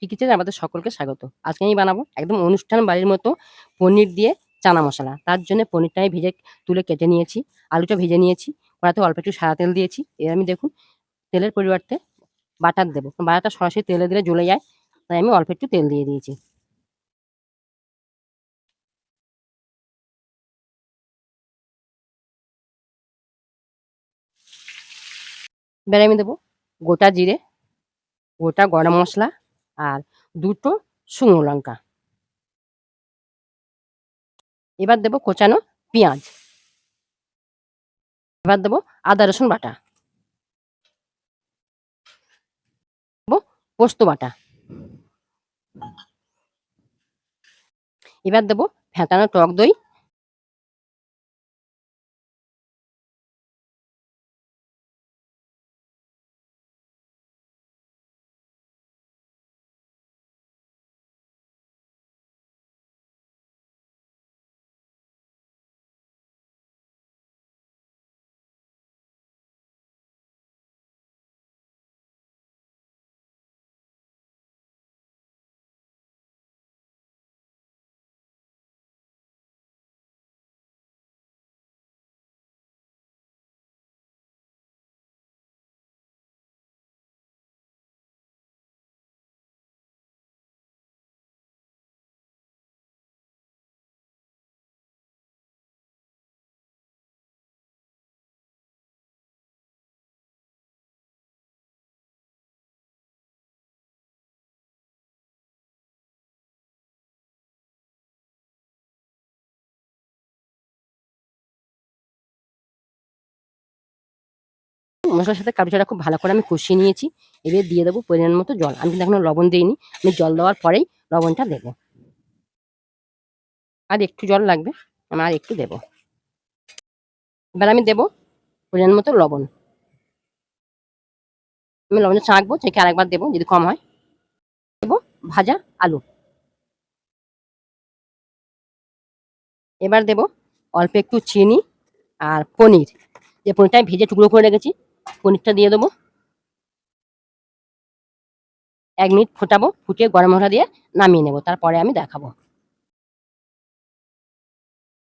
টিকিচের আমাদের সকলকে স্বাগত। আজকে আমি বানাবো একদম অনুষ্ঠান বাড়ির মতো পনির দিয়ে চানা মসলা। তার জন্য পনিরটা আমি ভেজে তুলে কেটে নিয়েছি, আলুটা ভেজে নিয়েছি, কড়াতে অল্প একটু সাদা তেল দিয়েছি। এবার আমি দেখুন তেলের পরিবর্তে বাটার দেবো। বাটারটা সরাসরি তেলে দিলে জ্বলে যায়, তাই আমি অল্প একটু তেল দিয়ে দিয়েছি। এবারে আমি দেবো গোটা জিরে, গোটা গরম মসলা আর ২ টো শুকনো লঙ্কা। এবার দেবো কোচানো পেঁয়াজ। এবার দেবো আদা রসুন বাটা, দেবো পোস্ত বাটা। এবার দেবো ফেটানো টক দই, মসলার সাথে কাবলিচাটা খুব ভালো করে আমি কষিয়ে নিয়েছি। এবার দিয়ে দেবো পরিমাণ মতো জল। আমি কিন্তু এখনো লবণ দিইনি। আমি জল দেওয়ার পরেই লবণটা দেবো। আর একটু জল লাগবে, আমি আর একটু দেবো। এবার আমি দেবো পরিমাণ মতো লবণ। আমি লবণটা চাখবো, চেখে আরেকবার দেবো যদি কম হয়। দেবো ভাজা আলু। এবার দেবো অল্প একটু চিনি আর পনির। যে পনিরটা আমি ভেজে টুকরো করে রেখেছি, পনিরটা দিয়ে দেবো। ১ মিনিট ফোটাবো, ফুটিয়ে গরম মসলা দিয়ে নামিয়ে নেবো। তারপরে আমি দেখাবো।